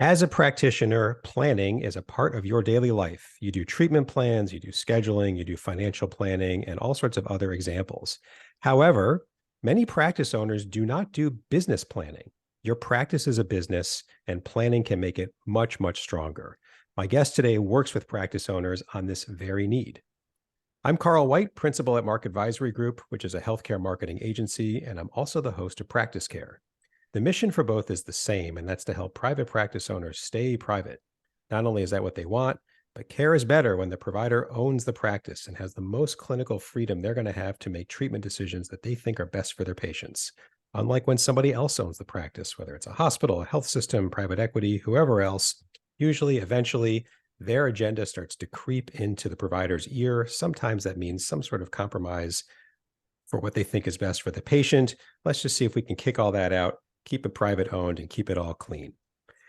As a practitioner, planning is a part of your daily life. You do treatment plans, you do scheduling, you do financial planning, and all sorts of other examples. However, many practice owners do not do business planning. Your practice is a business, and planning can make it much, much stronger. My guest today works with practice owners on this very need. I'm Carl White, principal at Mark Advisory Group, which is a healthcare marketing agency, and I'm also the host of Practice Care. The mission for both is the same, and that's to help private practice owners stay private. Not only is that what they want, but care is better when the provider owns the practice and has the most clinical freedom they're going to have to make treatment decisions that they think are best for their patients. Unlike when somebody else owns the practice, whether it's a hospital, a health system, private equity, whoever else, usually, eventually, their agenda starts to creep into the provider's ear. Sometimes that means some sort of compromise for what they think is best for the patient. Let's just see if we can kick all that out, keep it private owned, and keep it all clean.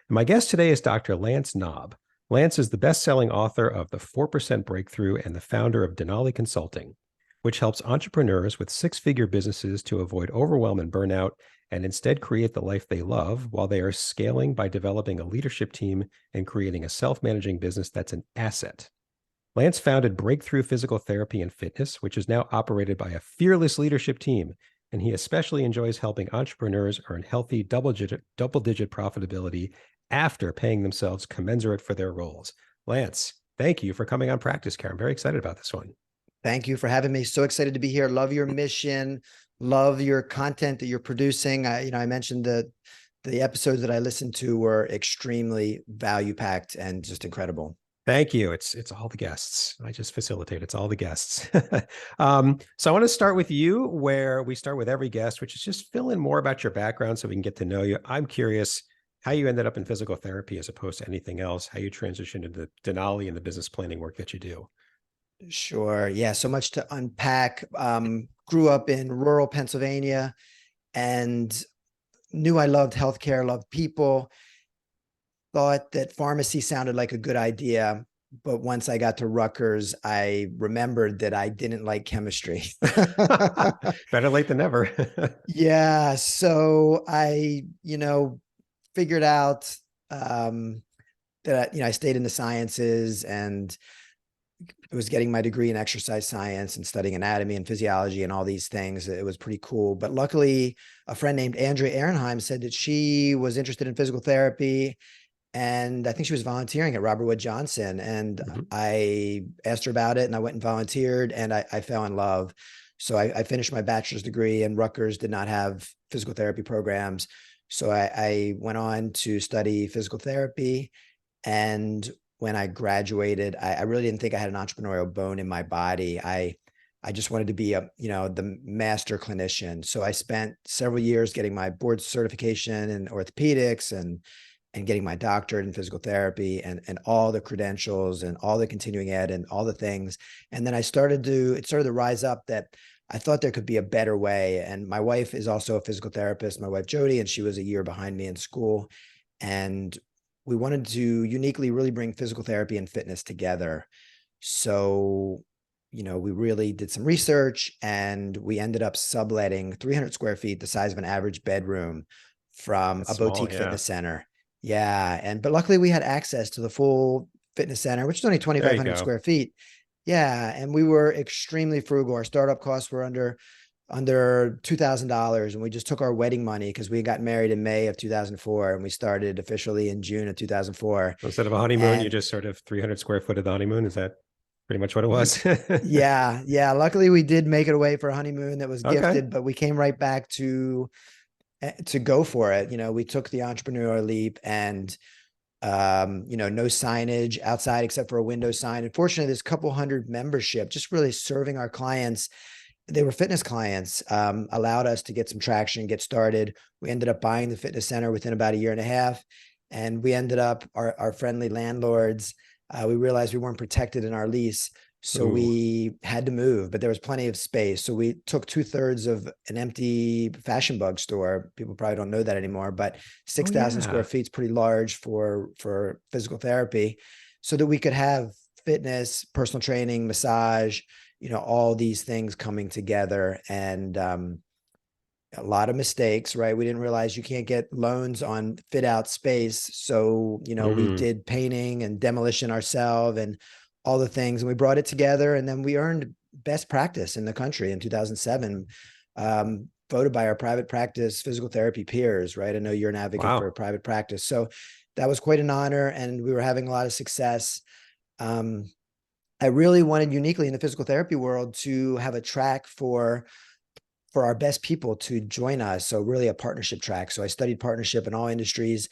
And my guest today is Dr. Lance Knaub. Lance is the best-selling author of The 4% Breakthru and the founder of Denali Consulting, which helps entrepreneurs with six-figure businesses to avoid overwhelm and burnout and instead create the life they love while they are scaling by developing a leadership team and creating a self-managing business that's an asset. Lance founded Breakthru Physical Therapy and Fitness, which is now operated by a fearless leadership team, and he especially enjoys helping entrepreneurs earn healthy double-digit profitability after paying themselves commensurate for their roles. Lance, thank you for coming on Practice Care. I'm very excited about this one. Thank you for having me. So excited to be here. Love your mission. Love your content that you're producing. I mentioned that the episodes that I listened to were extremely value-packed and just incredible. Thank you. It's all the guests. I just facilitate. It's all the guests. So I want to start with you, where we start with every guest, which is just fill in more about your background so we can get to know you. I'm curious how you ended up in physical therapy as opposed to anything else, how you transitioned into Denali and the business planning work that you do. Sure. Yeah, so much to unpack. Grew up in rural Pennsylvania and knew I loved healthcare, loved people, thought that pharmacy sounded like a good idea. But once I got to Rutgers, I remembered that I didn't like chemistry. Better late than never. Yeah. So I, figured out that, I stayed in the sciences and was getting my degree in exercise science and studying anatomy and physiology and all these things. It was pretty cool. But luckily, a friend named Andrea Ehrenheim said that she was interested in physical therapy. And I think she was volunteering at Robert Wood Johnson. And I asked her about it and I went and volunteered and I fell in love. So I finished my bachelor's degree, and Rutgers did not have physical therapy programs. So I went on to study physical therapy. And when I graduated, I really didn't think I had an entrepreneurial bone in my body. I just wanted to be the master clinician. So I spent several years getting my board certification in orthopedics and getting my doctorate in physical therapy and all the credentials and all the continuing ed and all the things. And then it started to rise up that I thought there could be a better way. And my wife is also a physical therapist, my wife, Jody, and she was a year behind me in school. And we wanted to uniquely really bring physical therapy and fitness together. So, we really did some research and we ended up subletting 300 square feet, the size of an average bedroom, from a boutique fitness center. Yeah. But luckily we had access to the full fitness center, which is only 2,500 square feet. Yeah. And we were extremely frugal. Our startup costs were under $2,000. And we just took our wedding money because we got married in May of 2004 and we started officially in June of 2004. So instead of a honeymoon, you just sort of 300 square foot of the honeymoon. Is that pretty much what it was? Yeah. Yeah. Luckily we did make it away for a honeymoon that was gifted, but we came right back to go for it. We took the entrepreneurial leap and, no signage outside except for a window sign. Unfortunately, there's a couple hundred membership, just really serving our clients. They were fitness clients, allowed us to get some traction, get started. We ended up buying the fitness center within about a year and a half. And we ended up, our friendly landlords, we realized we weren't protected in our lease. So we had to move, but there was plenty of space. So we took 2/3 of an empty Fashion Bug store. People probably don't know that anymore, but 6,000 square feet is pretty large for physical therapy, so that we could have fitness, personal training, massage, all these things coming together. And a lot of mistakes, right? We didn't realize you can't get loans on fit out space. So, we Mm, did painting and demolition ourselves and all the things. And we brought it together. And then we earned best practice in the country in 2007, voted by our private practice physical therapy peers, right? I know you're an advocate for wow. a private practice. So that was quite an honor. And we were having a lot of success. Um, I really wanted uniquely in the physical therapy world to have a track for our best people to join us. So really a partnership track. So I studied partnership in all industries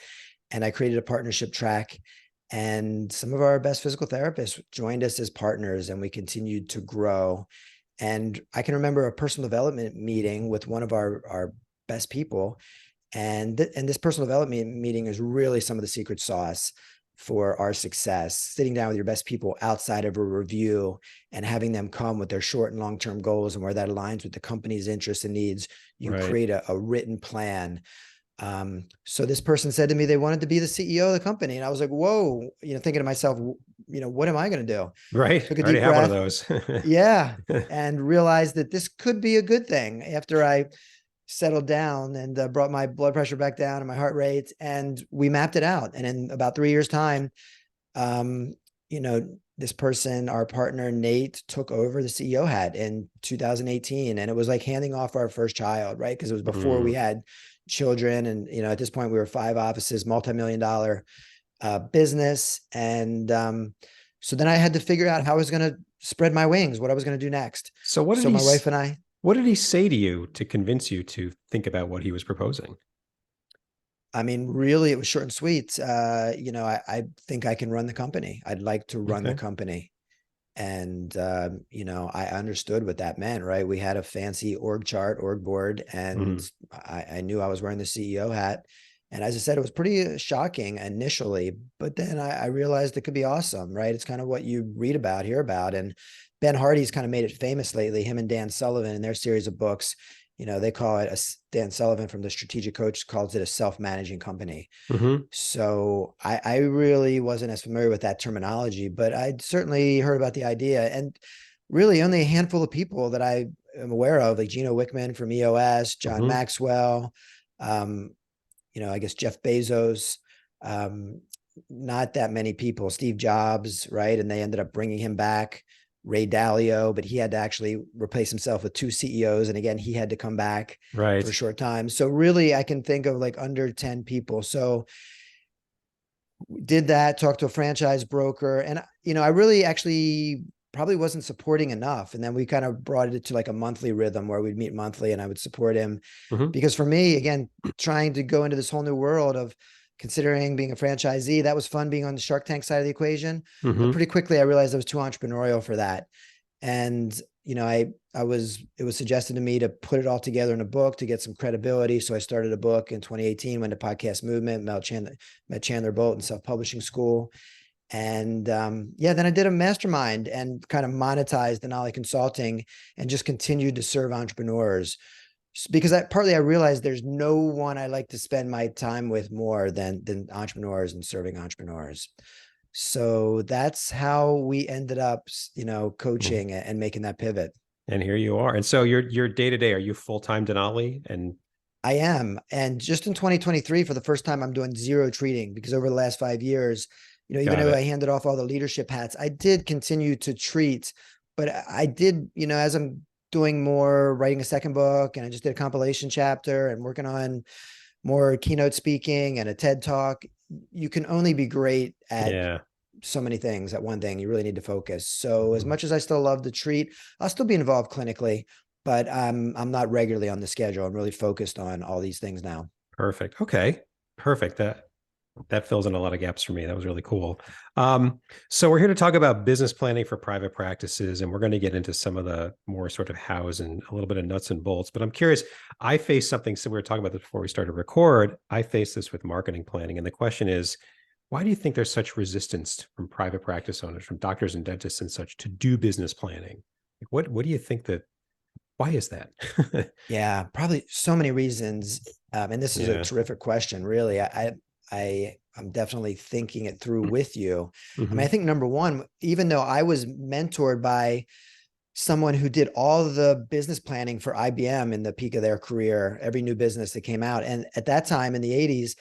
and I created a partnership track, and some of our best physical therapists joined us as partners and we continued to grow. And I can remember a personal development meeting with one of our best people. And this personal development meeting is really some of the secret sauce for our success. Sitting down with your best people outside of a review and having them come with their short and long-term goals and where that aligns with the company's interests and needs. You can Right. create a written plan. So this person said to me they wanted to be the CEO of the company. And I was like, whoa, thinking to myself, what am I going to do? Right. Took I a already deep have one of breath. those. Yeah. And realized that this could be a good thing after I settled down and brought my blood pressure back down and my heart rate. And we mapped it out. And in about 3 years' time, um, this person, our partner, Nate, took over the CEO hat in 2018. And it was like handing off our first child, right? Because it was before we Mm, had children. And, at this point, we were 5 offices, multi-million-dollar business. And so then I had to figure out how I was going to spread my wings, what I was going to do next. so So my wife and I, what did he say to you to convince you to think about what he was proposing? I mean, really, it was short and sweet. I think I can run the company. I'd like to run the Okay. company. And, I understood what that meant, right? We had a fancy org chart, org board, and Mm, I knew I was wearing the CEO hat. And as I said, it was pretty shocking initially, but then I realized it could be awesome, right? It's kind of what you read about, hear about. And Ben Hardy's kind of made it famous lately, him and Dan Sullivan in their series of books. They call it Dan Sullivan from the Strategic Coach calls it a self-managing company. hmm. So I really wasn't as familiar with that terminology, but I'd certainly heard about the idea. And really only a handful of people that I am aware of, like Gino Wickman from EOS, John Hmm. Maxwell, um, I guess Jeff Bezos, um, not that many people, Steve Jobs, right? And they ended up bringing him back. Ray Dalio, but he had to actually replace himself with 2 CEOs. And again, he had to come back for a Right. short time. So really I can think of like under 10 people. So did that, talked to a franchise broker. And, I really actually probably wasn't supporting enough. And then we kind of brought it to like a monthly rhythm where we'd meet monthly and I would support him. Hmm. Because for me, again, trying to go into this whole new world of considering being a franchisee, that was fun being on the Shark Tank side of the equation. But Hmm. pretty quickly, I realized I was too entrepreneurial for that. And, it was suggested to me to put it all together in a book to get some credibility. So I started a book in 2018, went to Podcast Movement, met Chandler Bolt in self-publishing school. And then I did a mastermind and kind of monetized Denali Consulting and just continued to serve entrepreneurs because partly I realized there's no one I like to spend my time with more than entrepreneurs and serving entrepreneurs. So that's how we ended up, coaching and making that pivot. And here you are. And so your day to day, are you full time Denali? And I am. And just in 2023, for the first time, I'm doing zero treating because over the last 5 years, even got though I it. handed off all the leadership hats, I did continue to treat, but I did, as I'm doing more writing a second book and I just did a compilation chapter and working on more keynote speaking and a TED talk, you can only be great at Yeah. so many things at one thing. You really need to focus. So as Mhm. much as I still love to treat, I'll still be involved clinically, but I'm not regularly on the schedule. I'm really focused on all these things now. Perfect. Okay. Perfect. That fills in a lot of gaps for me. That was really cool. So we're here to talk about business planning for private practices, and we're going to get into some of the more sort of hows and a little bit of nuts and bolts. But I'm curious, I faced something, so we were talking about this before we started to record. I faced this with marketing planning, and the question is, why do you think there's such resistance from private practice owners, from doctors and dentists and such, to do business planning? What do you think that? Why is that? Yeah, probably so many reasons. And this is a Yeah. terrific question, really. I'm definitely thinking it through with you. I mean, I Hmm. think number one, even though I was mentored by someone who did all the business planning for IBM in the peak of their career, every new business that came out. And at that time in the 80s,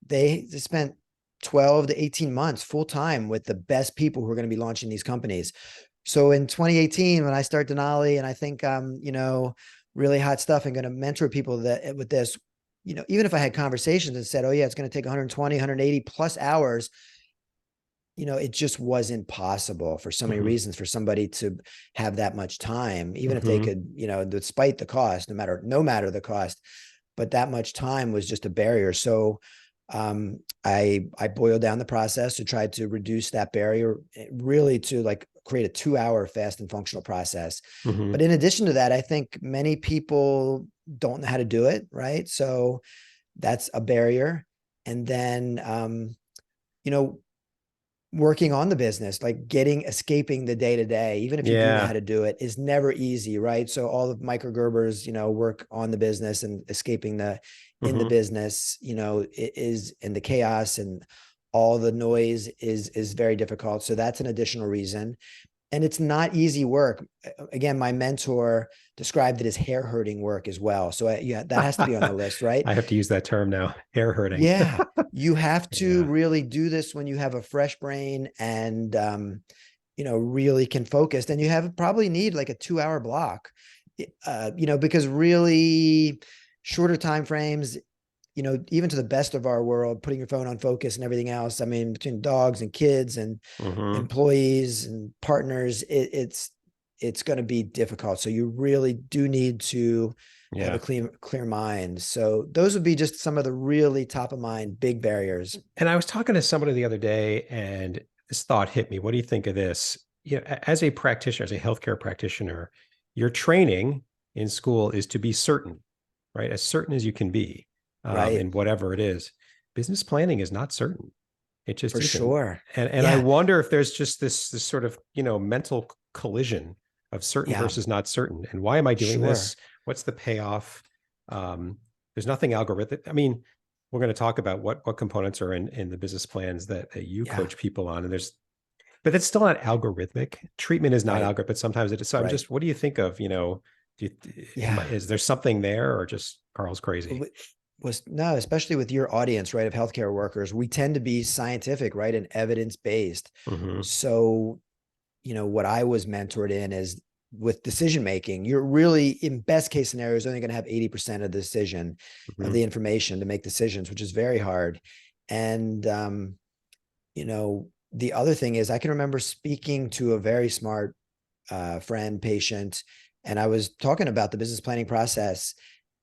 they spent 12 to 18 months full time with the best people who are going to be launching these companies. So in 2018, when I start Denali and I think really hot stuff and going to mentor people that with this, even if I had conversations and said, oh yeah, it's going to take 120, 180 plus hours, it just wasn't possible for so many reasons for somebody to have that much time, even if they could, despite the cost, no matter the cost, but that much time was just a barrier. So I boiled down the process to try to reduce that barrier, really to like create a 2-hour fast and functional process. But in addition to that, I think many people don't know how to do it, right? So that's a barrier. And then, working on the business, like escaping the day to day, even if you do know how to do it, is never easy, right? So all of Micro Gerber's, work on the business and escaping in the business, it is in the chaos and all the noise is very difficult. So that's an additional reason. And it's not easy work. Again, my mentor described it as hair hurting work as well. So that has to be on the list, right? I have to use that term now, hair hurting. Yeah. You have to really do this when you have a fresh brain and, really can focus. And you probably need like a 2-hour block, because really shorter time frames, even to the best of our world, putting your phone on focus and everything else. I mean, between dogs and kids and employees and partners, it's going to be difficult. So you really do need to have a clear mind. So those would be just some of the really top of mind big barriers. And I was talking to somebody the other day, and this thought hit me. What do you think of this? As a practitioner, as a healthcare practitioner, your training in school is to be certain, right? As certain as you can be. Right. In whatever it is. Business planning is not certain. It just for isn't. Sure. And I wonder if there's just this sort of, mental collision of certain versus not certain. And why am I doing this? What's the payoff? There's nothing algorithmic. I mean, we're going to talk about what components are in the business plans that you coach people on. And but it's still not algorithmic. Treatment is not algorithmic, but sometimes it is. So I'm just, what do you think of, is there something there, or just Carl's crazy? No, especially with your audience, right, of healthcare workers, we tend to be scientific, right, and evidence-based. So, what I was mentored in is with decision making, you're really, in best case scenarios, only going to have 80% of the decision of the information to make decisions, which is very hard. And, the other thing is, I can remember speaking to a very smart friend, patient, and I was talking about the business planning process.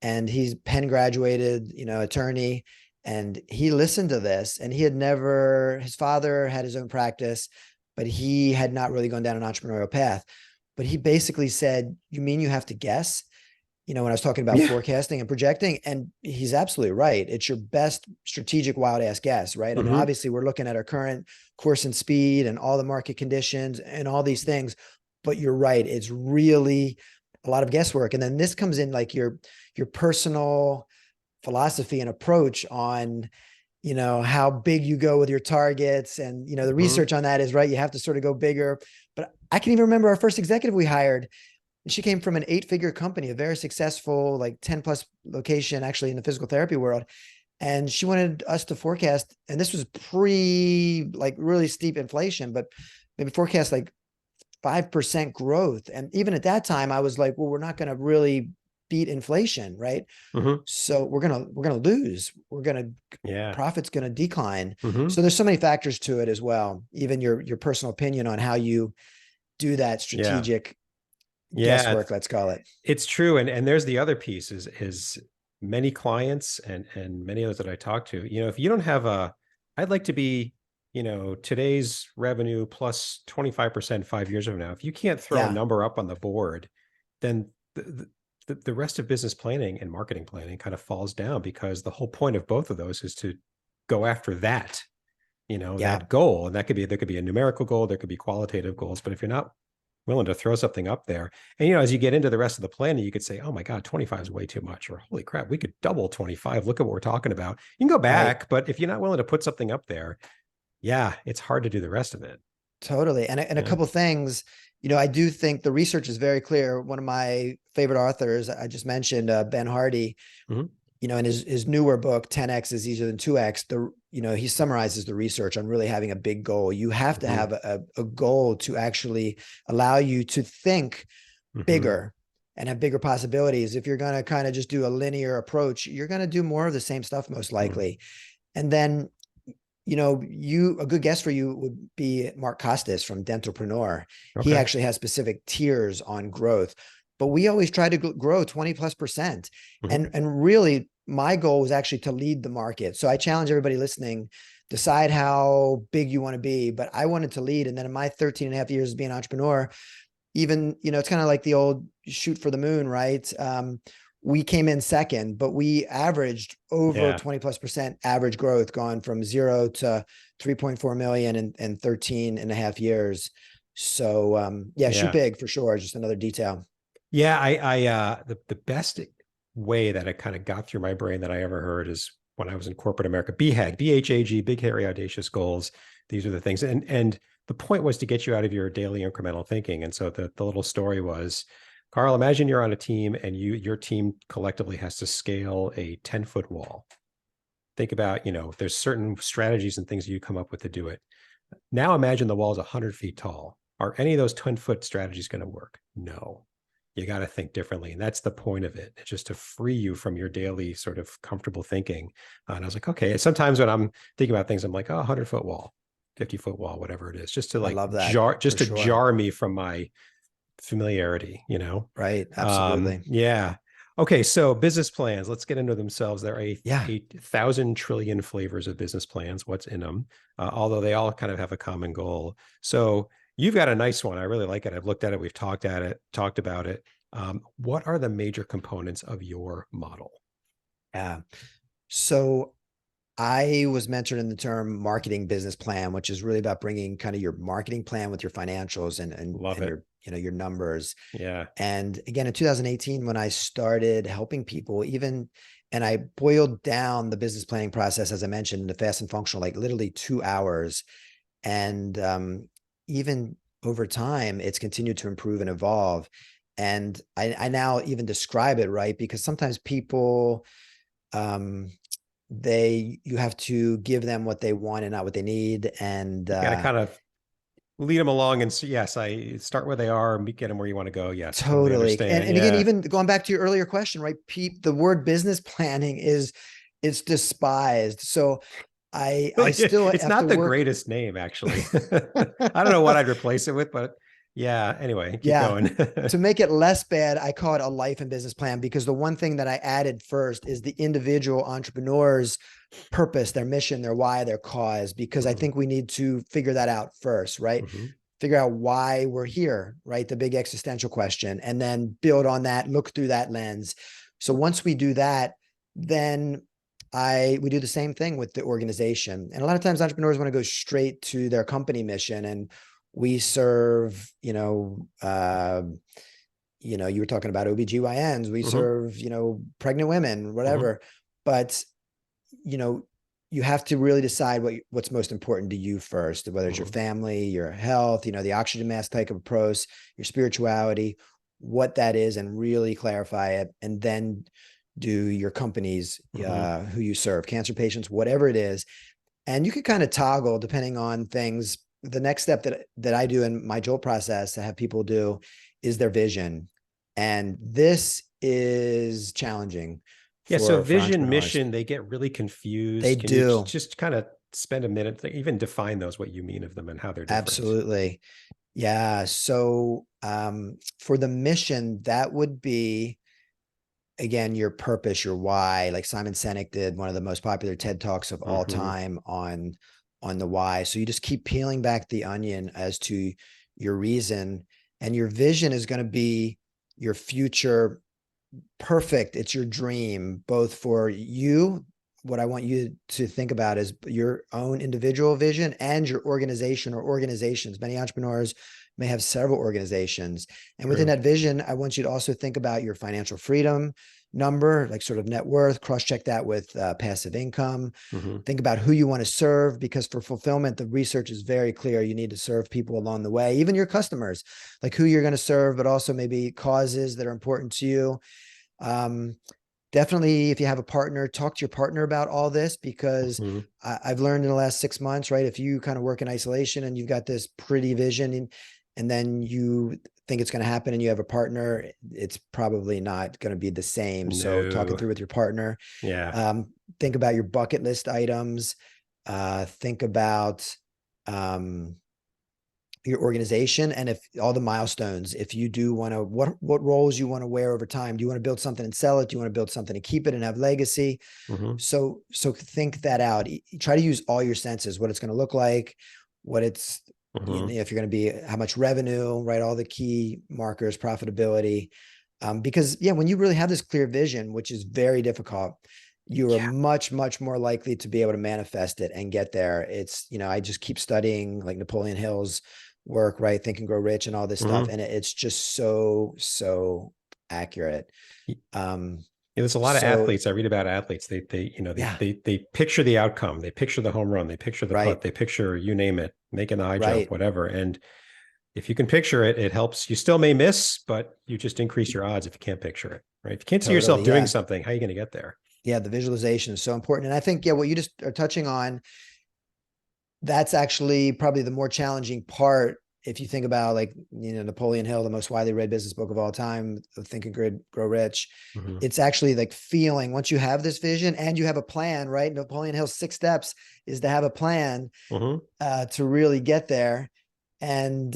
And he's Penn graduated, attorney, and he listened to this, and his father had his own practice, but he had not really gone down an entrepreneurial path. But he basically said, you mean you have to guess? When I was talking about forecasting and projecting, and he's absolutely right. It's your best strategic wild ass guess, right? I mean, obviously we're looking at our current course and speed and all the market conditions and all these things, but you're right. It's really a lot of guesswork. And then this comes in like your personal philosophy and approach on, how big you go with your targets. And, the research on that is right. You have to sort of go bigger. But I can even remember our first executive we hired. And she came from an 8-figure company, a very successful, like 10 plus location, actually in the physical therapy world. And she wanted us to forecast, and this was like really steep inflation, but maybe forecast like 5% growth. And even at that time, I was like, well, we're not going to really beat inflation, right? So we're going to lose. Profit's going to decline. So there's so many factors to it as well. Even your personal opinion on how you do that strategic guesswork, let's call it. It's true. And there's the other piece is many clients and many others that I talk to, if you don't have I'd like to be, today's revenue plus 25% 5 years from now. If you can't throw a number up on the board, then the rest of business planning and marketing planning kind of falls down, because the whole point of both of those is to go after that, that goal. And there could be a numerical goal, there could be qualitative goals, but if you're not willing to throw something up there, and, as you get into the rest of the planning, you could say, oh my God, 25 is way too much, or holy crap, we could double 25. Look at what we're talking about. You can go back, but if you're not willing to put something up there, it's hard to do the rest of it. Totally. And a Yeah. couple things, I do think the research is very clear. One of my favorite authors, I just mentioned, Ben Hardy, Mhm. in his newer book, 10X is easier than 2X, he summarizes the research on really having a big goal. You have to Mhm. have a goal to actually allow you to think Mhm. bigger and have bigger possibilities. If you're going to kind of just do a linear approach, you're going to do more of the same stuff, most Mhm. likely. And then a good guest for you would be Mark Costas from Dentalpreneur. He Okay. actually has specific tiers on growth, but we always try to grow 20+%. Mhm. And really my goal was actually to lead the market. So I challenge everybody listening, decide how big you want to be, but I wanted to lead. And then in my 13 and a half years of being an entrepreneur, even, it's kind of like the old shoot for the moon, right? We came in second, but we averaged over Yeah. 20+% average growth, gone from 0 to 3.4 million in 13 and a half years. So yeah, shoot Yeah. big for sure. Just another detail. Yeah. The best way that it kind of got through my brain that I ever heard is when I was in corporate America. BHAG, BHAG, big, hairy, audacious goals. These are the things. And the point was to get you out of your daily incremental thinking. And so the little story was, Carl, imagine you're on a team and your team collectively has to scale a 10-foot wall. Think about, there's certain strategies and things you come up with to do it. Now imagine the wall is 100 feet tall. Are any of those 10-foot strategies going to work? No. You got to think differently. And that's the point of it. It's just to free you from your daily sort of comfortable thinking. And I was like, okay. Sometimes when I'm thinking about things, I'm like, oh, 100-foot wall, 50-foot wall, whatever it is, just to I like love that for sure. jar me from my familiarity. Right. Absolutely. Yeah. Okay, so business plans. Let's get into themselves. There are Yeah. 8,000 trillion flavors of business plans. What's in them? Although they all kind of have a common goal. So you've got a nice one. I really like it. I've looked at it. We've talked about it. What are the major components of your model? Yeah. So I was mentored in the term marketing business plan, which is really about bringing kind of your marketing plan with your financials Love and it. your numbers. Yeah. And again, in 2018, when I started helping people, and I boiled down the business planning process, as I mentioned, into fast and functional, like literally 2 hours. And even over time, it's continued to improve and evolve. And I now even describe it, right? Because sometimes people, um, you have to give them what they want and not what they need. And You got to kind of lead them along and say, yes, I start where they are and get them where you want to go. Yes, totally totally. understand. And again, Yeah. even going back to your earlier question, right? Pete, the word business planning it's despised. So I still It's have to not the work. greatest name, actually. I don't know what I'd replace it with, but yeah, anyway, keep Yeah. going. To make it less bad, I call it a life and business plan, because the one thing that I added first is the individual entrepreneur's purpose, their mission, their why, their cause, because I Mhm. think we need to figure that out first, right? Mhm. Figure out why we're here, right? The big existential question, and then build on that, look through that lens. So once we do that, then we do the same thing with the organization. And a lot of times entrepreneurs want to go straight to their company mission, and we serve, you were talking about OBGYNs, we Mhm. serve, pregnant women, Mhm. whatever. But, you know, you have to really decide what's most important to you first, whether it's your Mhm. family, your health, the oxygen mask type of approach, your spirituality, what that is, and really clarify it. And then do your companies, Mhm. who you serve, cancer patients, whatever it is. And you can kind of toggle depending on things. The next step that I do in my Jolt process to have people do is their vision. And this is challenging Yeah, so for vision, entrepreneurs. mission, they get really They confused. Can you do. just kind of spend a minute to even define those, what you mean of them and how they're different? Absolutely. Yeah. So for the mission, that would be, again, your purpose, your why. Like Simon Sinek did one of the most popular TED Talks of all Mhm. time on the why. So you just keep peeling back the onion as to your reason, and your vision is going to be your future perfect. It's your dream, both for you. What I want you to think about is your own individual vision and your organization or organizations. Many entrepreneurs may have several organizations. And within True. that vision, I want you to also think about your financial freedom, number, like sort of net worth, cross-check that with passive income. Mm-hmm. Think about who you want to serve, because for fulfillment, the research is very clear. You need to serve people along the way, even your customers, like who you're going to serve, but also maybe causes that are important to you. Definitely, if you have a partner, talk to your partner about all this, because Mm-hmm. I've learned in the last 6 months, right? If you kind of work in isolation and you've got this pretty vision, and then you think it's going to happen and you have a partner, it's probably not going to be the same. So talking No. through with your partner, Yeah. think about your bucket list items, think about your organization, and if all the milestones, if you do want to, what roles you want to wear over time. Do you want to build something and sell it? Do you want to build something and keep it and have legacy? Mm-hmm. So think that out. Try to use all your senses, what it's going to look like, what it's, Mm-hmm. if you're going to be, how much revenue, right? All the key markers, profitability. Because yeah, when you really have this clear vision, which is very difficult, you are Yeah. much, much more likely to be able to manifest it and get there. It's, I just keep studying like Napoleon Hill's work, right? Think and Grow Rich and all this stuff. Mm-hmm. And it's just so accurate. Yeah, there's a lot of So athletes. I read about athletes. yeah, They picture the outcome. They picture the home run. They picture the right, putt. They picture, you name it, making the high jump, right, whatever. And if you can picture it, it helps. You still may miss, but you just increase your odds if you can't picture it, right? If you can't see yourself totally. doing Yeah. something, how are you going to get there? Yeah. The visualization is so important. And I think, yeah, what you just are touching on, that's actually probably the more challenging part. If you think about, like, Napoleon Hill, the most widely read business book of all time, Think and Grow Rich, Mm-hmm. it's actually like feeling, once you have this vision and you have a plan, right? Napoleon Hill's 6 steps is to have a plan Mm-hmm. to really get there. And,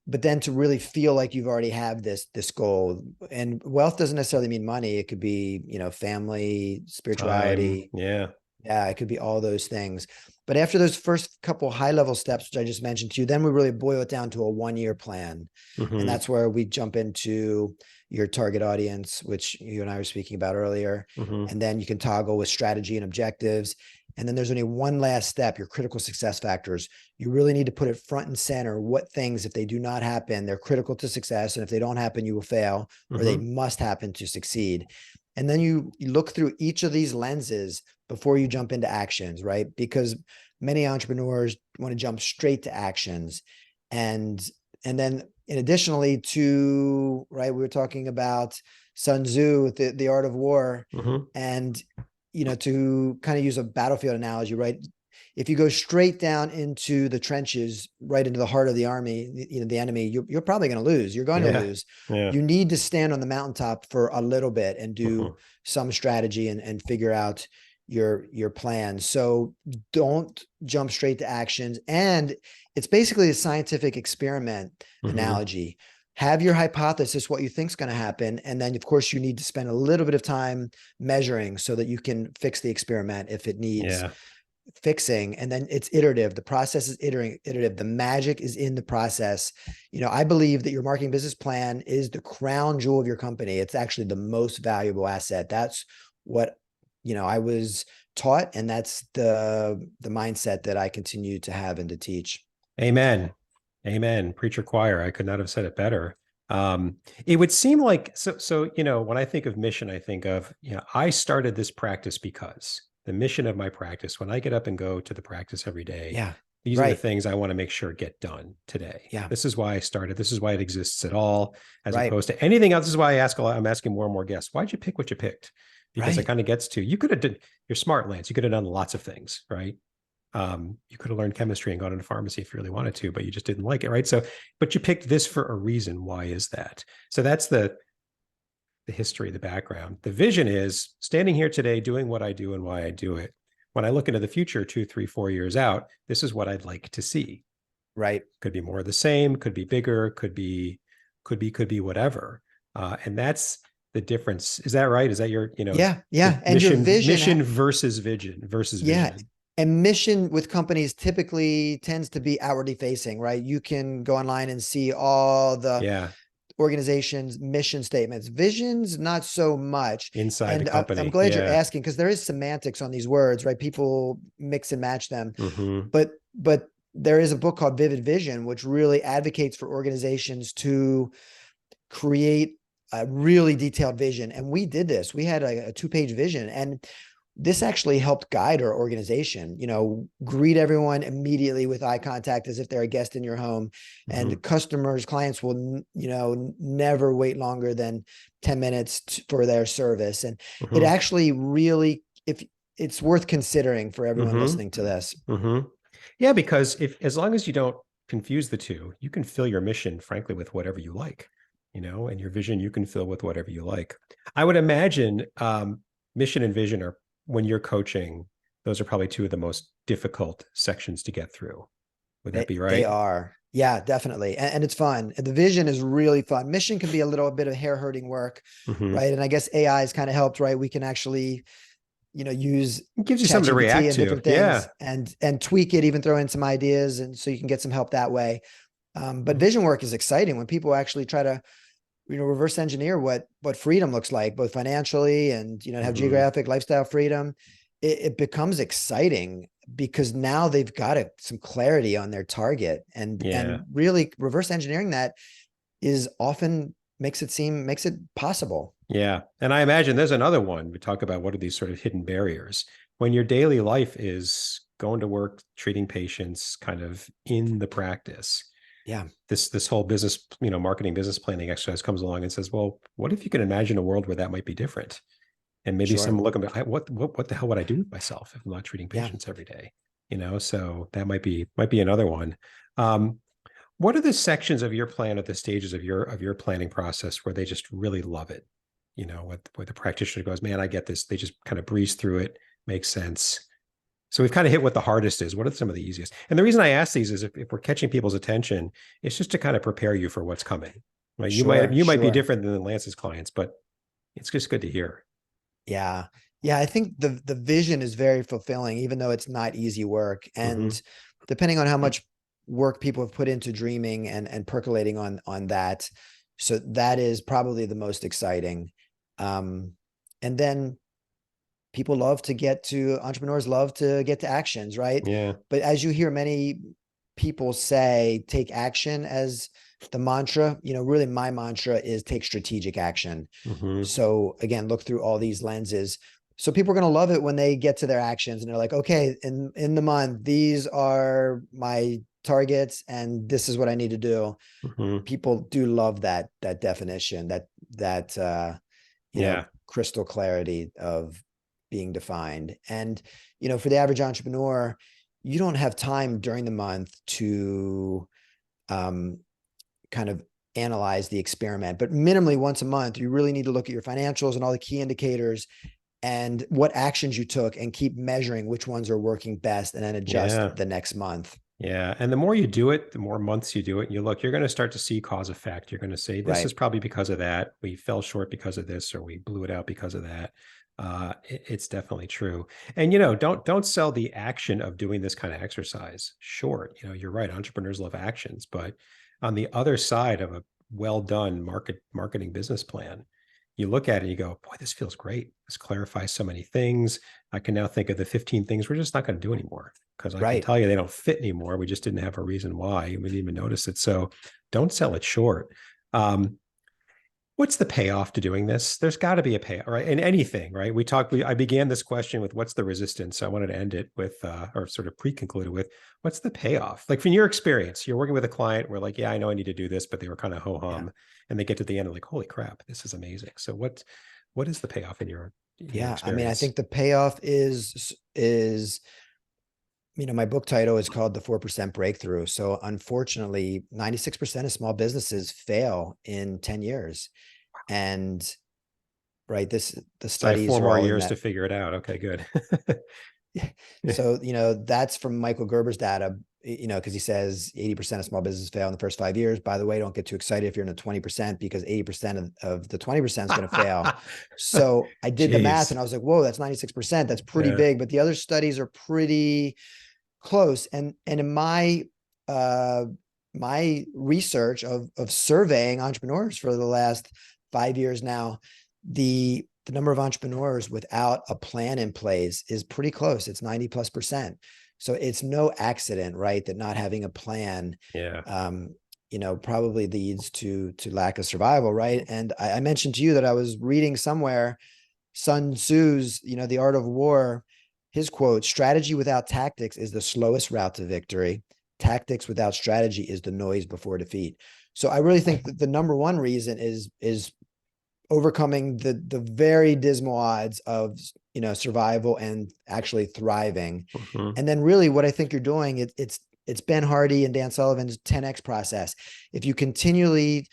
but then to really feel like you've already have this goal. And wealth doesn't necessarily mean money. It could be, family, Time. spirituality. Yeah. Yeah, it could be all those things. But after those first couple high level steps, which I just mentioned to you, then we really boil it down to a 1-year plan. And Mm-hmm. that's where we jump into your target audience, which you and I were speaking about earlier. Mm-hmm. And then you can toggle with strategy and objectives. And then there's only one last step, your critical success factors. You really need to put it front and center. What things, if they do not happen, they're critical to success. And if they don't happen, you will fail, or they Mm-hmm. must happen to succeed. And then you look through each of these lenses before you jump into actions, right? Because many entrepreneurs want to jump straight to actions. And then in additionally to, right, we were talking about Sun Tzu, the art of war. Mm-hmm. And, to kind of use a battlefield analogy, right? If you go straight down into the trenches, right into the heart of the army, the enemy, you're probably going to lose. You're going to Yeah. lose. Yeah. You need to stand on the mountaintop for a little bit and Mm-hmm. do some strategy and figure out your plan. So don't jump straight to actions. And it's basically a scientific experiment Mm-hmm. analogy. Have your hypothesis, what you think is going to happen. And then, of course, you need to spend a little bit of time measuring so that you can fix the experiment if it needs Yeah. fixing. And then it's iterative. The process is iterative. The magic is in the process. I believe that your marketing business plan is the crown jewel of your company. It's actually the most valuable asset. That's what, I was taught. And that's the mindset that I continue to have and to teach. Amen. Amen. Preacher choir. I could not have said it better. It would seem like so, when I think of mission, I think of, I started this practice because the mission of my practice, when I get up and go to the practice every day, Yeah. these are the Right. things I want to make sure get done today. Yeah. This is why I started. This is why it exists at all, as Right. opposed to anything else. This is why I'm asking more and more guests. Why'd you pick what you picked? Because it Right. kind of gets to, you could have done, you're smart, Lance. You could have done lots of things, right? You could have learned chemistry and gone into pharmacy if you really wanted to, but you just didn't like it, right? So, but you picked this for a reason. Why is that? So that's the history, the background. The vision is standing here today, doing what I do and why I do it. When I look into the future, 2, 3, 4 years out, this is what I'd like to see. Right. Could be more of the same, could be bigger, could be whatever. And that's the difference. Is that right? Is that your, Yeah. the Yeah. And your mission versus vision yeah. vision? And mission with companies typically tends to be outwardly facing, right? You can go online and see all the Yeah. organization's mission statements. Visions, not so much. Inside the And I'm company. glad you're Yeah. asking, because there is semantics on these words, right? People mix and match them. Mm-hmm. But there is a book called Vivid Vision, which really advocates for organizations to create a really detailed vision. And we did this. We had a 2-page vision, and this actually helped guide our organization. Greet everyone immediately with eye contact as if they're a guest in your home. And customers, clients will, never wait longer than 10 minutes for their service. And it actually really, if it's worth considering for everyone listening to this. Yeah, because as long as you don't confuse the two, you can fill your mission, frankly, with whatever you like, and your vision you can fill with whatever you like. I would imagine mission and vision are, when you're coaching, those are probably two of the most difficult sections to get through. Would that be right? They are. Yeah, definitely. And it's fun. And the vision is really fun. Mission can be a little bit of hair hurting work, right? And I guess AI has kind of helped, right? We can actually, use it gives you something to react to, different things, and tweak it, even throw in some ideas. And so you can get some help that way. But vision work is exciting when people actually try to, reverse engineer what freedom looks like, both financially and, have geographic lifestyle freedom. It becomes exciting because now they've got some clarity on their target, and really reverse engineering that is often makes it possible. Yeah. And I imagine there's another one. We talk about what are these sort of hidden barriers when your daily life is going to work, treating patients, kind of in the practice. Yeah. This whole business, marketing, business planning exercise comes along and says, well, what if you can imagine a world where that might be different? And maybe someone look at what the hell would I do with myself if I'm not treating patients every day? So that might be another one. What are the sections of your plan at the stages of your planning process where they just really love it? Where the practitioner goes, man, I get this. They just kind of breeze through it, makes sense. So we've kind of hit what the hardest is. What are some of the easiest? And the reason I ask these is if we're catching people's attention, it's just to kind of prepare you for what's coming. Right? You might be different than Lance's clients, but it's just good to hear. Yeah. Yeah. I think the vision is very fulfilling, even though it's not easy work. And depending on how much work people have put into dreaming and percolating on that. So that is probably the most exciting. And then entrepreneurs love to get to actions, right? Yeah. But as you hear many people say, take action as the mantra, really my mantra is take strategic action. So again, look through all these lenses. So people are going to love it when they get to their actions and they're like, okay, in the month, these are my targets and this is what I need to do. People do love that definition, that crystal clarity of being defined. And, for the average entrepreneur, you don't have time during the month to kind of analyze the experiment, but minimally once a month, you really need to look at your financials and all the key indicators and what actions you took and keep measuring which ones are working best and then adjust the next month. Yeah. And the more you do it, the more months you do it, and you're going to start to see cause effect. You're going to say, this is probably because of that. We fell short because of this, or we blew it out because of that. It's definitely true. And, don't sell the action of doing this kind of exercise short. You're right. Entrepreneurs love actions, but on the other side of a well done marketing business plan, you look at it and you go, boy, this feels great. This clarifies so many things. I can now think of the 15 things we're just not going to do anymore because I can tell you they don't fit anymore. We just didn't have a reason why. We didn't even notice it. So don't sell it short. What's the payoff to doing this? There's got to be a payoff, right? In anything, right? I began this question with what's the resistance? I wanted to end it with, or sort of pre-conclude it with, what's the payoff? Like from your experience, you're working with a client where like, yeah, I know I need to do this, but they were kind of ho-hum and they get to the end and like, holy crap, this is amazing. So what is the payoff in your experience? I mean, I think the payoff is, my book title is called The 4% Breakthru. So unfortunately, 96% of small businesses fail in 10 years. And the studies I have 4 more years to figure it out. Okay, good. So, that's from Michael Gerber's data, because he says 80% of small businesses fail in the first 5 years. By the way, don't get too excited if you're in the 20% because 80% of the 20% is going to fail. So I did the math and I was like, whoa, that's 96%. That's pretty big. But the other studies are pretty close. And in my research of surveying entrepreneurs for the last 5 years now, the number of entrepreneurs without a plan in place is pretty close. It's 90+%. So it's no accident, right, that not having a plan probably leads to lack of survival, right? And I mentioned to you that I was reading somewhere Sun Tzu's, The Art of War, his quote, strategy without tactics is the slowest route to victory. Tactics without strategy is the noise before defeat. So I really think that the number one reason is overcoming the very dismal odds of survival and actually thriving. Mm-hmm. And then really what I think you're doing, it's Ben Hardy and Dan Sullivan's 10X process. If you continually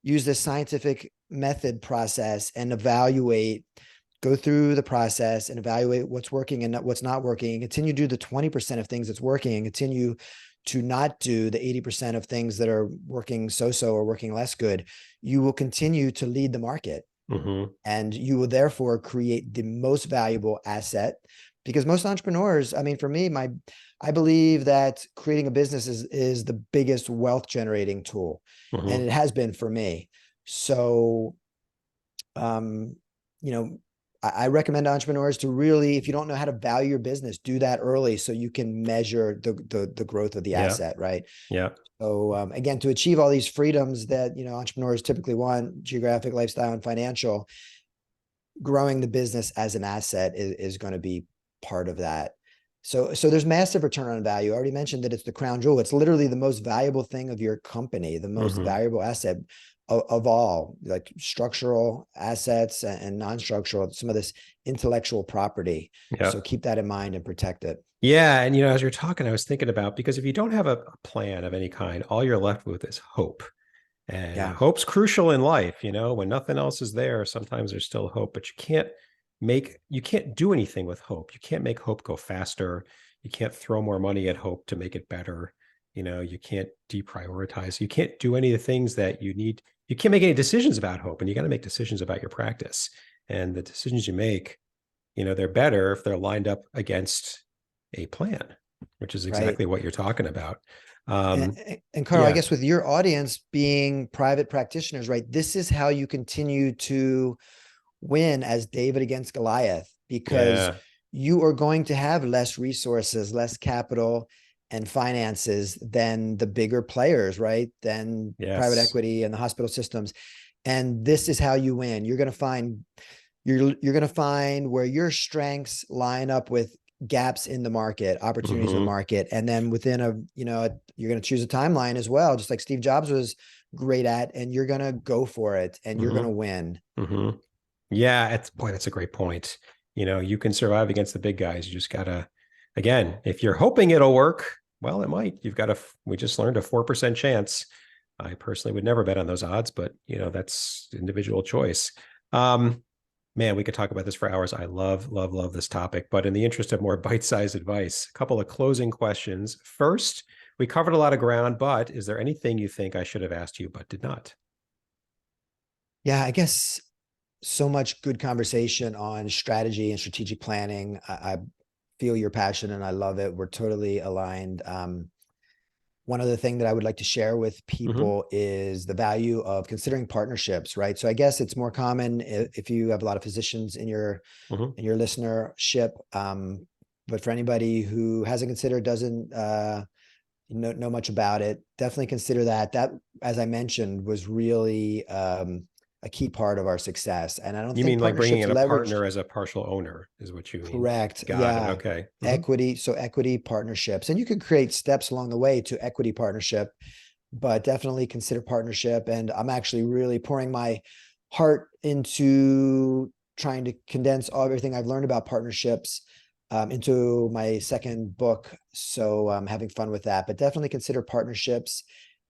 use this scientific method process and go through the process and evaluate what's working and what's not working, and continue to do the 20% of things that's working and continue to not do the 80% of things that are working so-so or working less good, you will continue to lead the market. Mm-hmm. And you will therefore create the most valuable asset, because most entrepreneurs, I mean, for me, I believe that creating a business is the biggest wealth generating tool. Mm-hmm. And it has been for me. So, I recommend entrepreneurs to really, if you don't know how to value your business, do that early so you can measure the growth of the asset, right? Yeah. So again, to achieve all these freedoms that entrepreneurs typically want, geographic, lifestyle, and financial, growing the business as an asset is going to be part of that. So there's massive return on value. I already mentioned that it's the crown jewel. It's literally the most valuable thing of your company, the most Mm-hmm. valuable asset of all, like structural assets and non-structural, some of this intellectual property. Yeah. So keep that in mind and protect it. Yeah. And, as you're talking, I was thinking about, because if you don't have a plan of any kind, all you're left with is hope. And Yeah. hope's crucial in life. When nothing else is there, sometimes there's still hope, but you can't do anything with hope. You can't make hope go faster. You can't throw more money at hope to make it better. You can't deprioritize. You can't do any of the things that you need. You can't make any decisions about hope, and you got to make decisions about your practice. And the decisions you make, they're better if they're lined up against a plan, which is exactly what you're talking about. And Carl, I guess with your audience being private practitioners, right, this is how you continue to win as David against Goliath, because you are going to have less resources, less capital and finances than the bigger players, right? Than private equity and the hospital systems. And this is how you win. You're going to find where your strengths line up with gaps in the market, opportunities in the market. And then within you're going to choose a timeline as well, just like Steve Jobs was great at, and you're going to go for it and you're going to win. Mm-hmm. Yeah. That's a great point. You can survive against the big guys. You just gotta, again, if you're hoping it'll work, well, it might. We just learned a 4% chance. I personally would never bet on those odds, but that's individual choice. Man, we could talk about this for hours. I love this topic, but in the interest of more bite-sized advice, a couple of closing questions. First, we covered a lot of ground, but is there anything you think I should have asked you, but did not? Yeah, I guess so much good conversation on strategy and strategic planning. I feel your passion and I love it. We're totally aligned. One other thing that I would like to share with people is the value of considering partnerships, right? So I guess it's more common if you have a lot of physicians in your listenership. But for anybody who hasn't considered, doesn't know much about it, definitely consider that. That, as I mentioned, was really a key part of our success. And I don't think mean like bringing in a leverage partner as a partial owner is what you mean? Correct. Got it. Okay. Equity. So equity partnerships, and you can create steps along the way to equity partnership, but definitely consider partnership. And I'm actually really pouring my heart into trying to condense everything I've learned about partnerships into my second book. So I'm having fun with that, but definitely consider partnerships.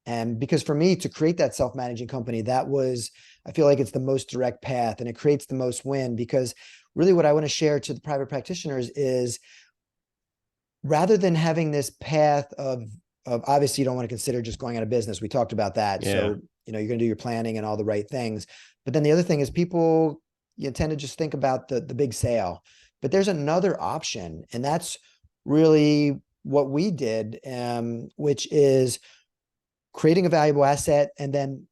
And because for me to create that self-managing company, I feel like it's the most direct path and it creates the most win, because really what I want to share to the private practitioners is, rather than having this path of obviously you don't want to consider just going out of business. We talked about that. Yeah. So, you're going to do your planning and all the right things. But then the other thing is people, tend to just think about the big sale, but there's another option. And that's really what we did, which is creating a valuable asset and then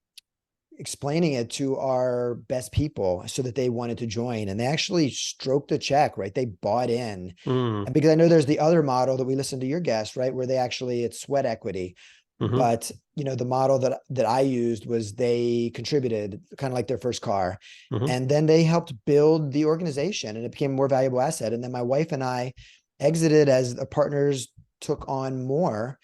explaining it to our best people so that they wanted to join, and they actually stroked the check, right? They bought in. And because I know there's the other model that we listened to your guest, right? Where it's sweat equity. Mm-hmm. But the model that I used was they contributed kind of like their first car, Mm-hmm. and then they helped build the organization, and it became a more valuable asset. And then my wife and I exited as the partners took on more,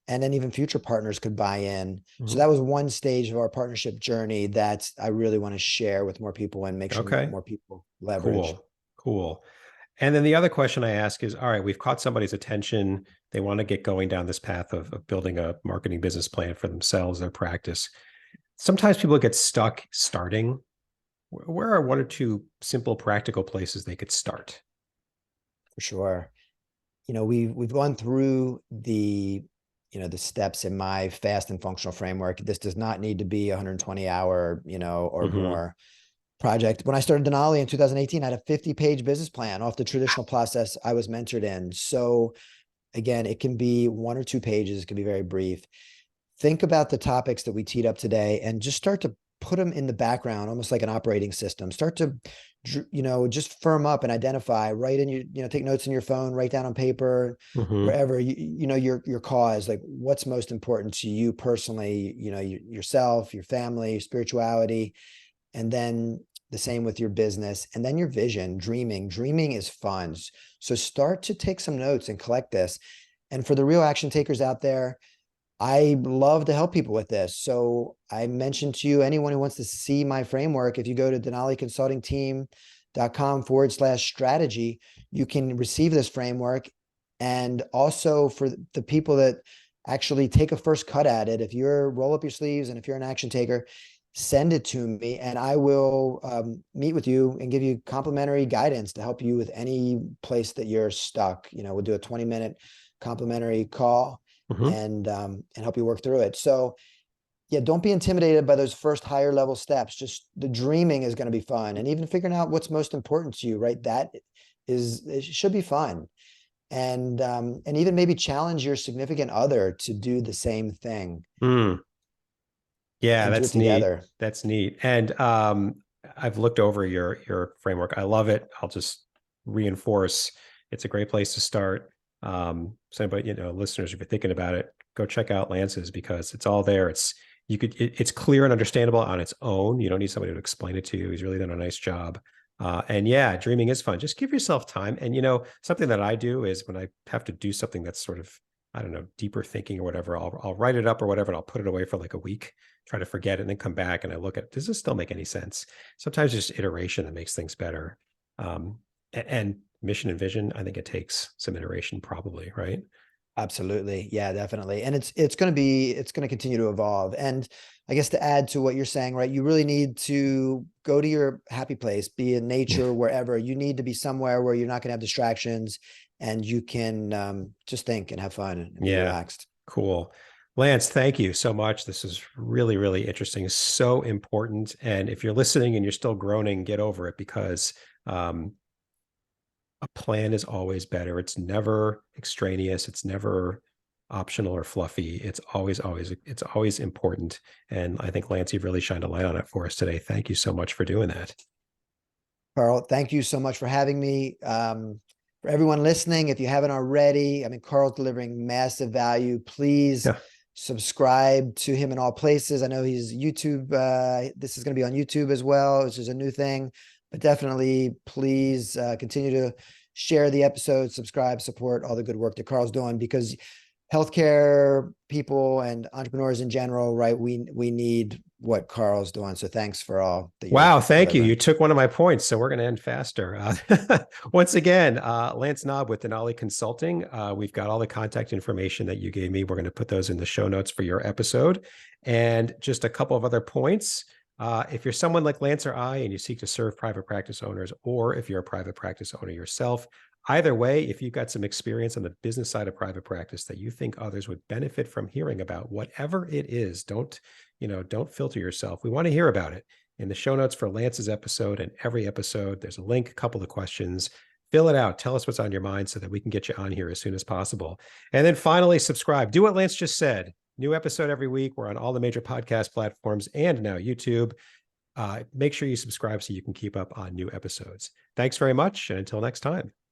and then even future partners could buy in. So Mm-hmm. that was one stage of our partnership journey that I really want to share with more people and make sure Okay. more people leverage. Cool. Cool. And then the other question I ask is, all right, we've caught somebody's attention. They want to get going down this path of building a marketing business plan for themselves, their practice. Sometimes people get stuck starting. Where are one or two simple, practical places they could start? For sure. We've gone through the steps in my fast and functional framework. This does not need to be a 120-hour, or Mm-hmm. more project. When I started Denali in 2018, I had a 50-page business plan off the traditional process I was mentored in. So again, it can be 1 or 2 pages, it can be very brief. Think about the topics that we teed up today and just start to put them in the background, almost like an operating system. Start to, just firm up and identify, write in take notes in your phone, write down on paper, Mm-hmm. wherever, your cause, like what's most important to you personally, yourself, your family, your spirituality, and then the same with your business, and then your vision. Dreaming is fun. So start to take some notes and collect this. And for the real action takers out there, I love to help people with this. So I mentioned to you, anyone who wants to see my framework, if you go to denaliconsultingteam.com/strategy, you can receive this framework. And also for the people that actually take a first cut at it, if you're roll up your sleeves and if you're an action taker, send it to me and I will meet with you and give you complimentary guidance to help you with any place that you're stuck. We'll do a 20-minute complimentary call Mm-hmm. and help you work through it. So yeah, don't be intimidated by those first higher level steps. Just the dreaming is going to be fun, and even figuring out what's most important to you, right? It should be fun, and even maybe challenge your significant other to do the same thing Mm. Yeah, and do it that's neat. together. That's neat. And I've looked over your framework. I love it. I'll just reinforce it's a great place to start. So anybody, listeners, if you're thinking about it, go check out Lance's because it's all there. It's clear and understandable on its own. You don't need somebody to explain it to you. He's really done a nice job. And yeah, dreaming is fun. Just give yourself time. And something that I do is when I have to do something that's sort of, I don't know, deeper thinking or whatever, I'll write it up or whatever, and I'll put it away for like a week, try to forget it, and then come back and I look at, does this still make any sense? Sometimes just iteration that makes things better. And mission and vision, I think it takes some iteration probably, right? Absolutely. Yeah, definitely. And it's going to continue to evolve. And I guess to add to what you're saying, right, you really need to go to your happy place, be in nature, wherever. You need to be somewhere where you're not going to have distractions and you can just think and have fun and be Yeah, relaxed. cool. Lance, thank you so much. This is really, really interesting, so important. And if you're listening and you're still groaning, get over it because a plan is always better. It's never extraneous. It's never optional or fluffy. It's always important. And I think Lance, you've really shined a light on it for us today. Thank you so much for doing that. Carl, thank you so much for having me. For everyone listening, if you haven't already, I mean, Carl's delivering massive value. Please Yeah. subscribe to him in all places. I know he's YouTube. This is going to be on YouTube as well, which is a new thing, but definitely please continue to share the episode, subscribe, support all the good work that Carl's doing, because healthcare people and entrepreneurs in general, right? We need what Carl's doing. So thanks for all that you're Wow, thank you. You delivering. took one of my points, so we're going to end faster. Once again, Lance Knaub with Denali Consulting. We've got all the contact information that you gave me. We're going to put those in the show notes for your episode. And just a couple of other points. If you're someone like Lance or I and you seek to serve private practice owners, or if you're a private practice owner yourself, either way, if you've got some experience on the business side of private practice that you think others would benefit from hearing about, whatever it is, don't filter yourself. We want to hear about it. In the show notes for Lance's episode and every episode, there's a link, a couple of questions. Fill it out. Tell us what's on your mind so that we can get you on here as soon as possible. And then finally, subscribe. Do what Lance just said. New episode every week. We're on all the major podcast platforms and now YouTube. Make sure you subscribe so you can keep up on new episodes. Thanks very much. And until next time.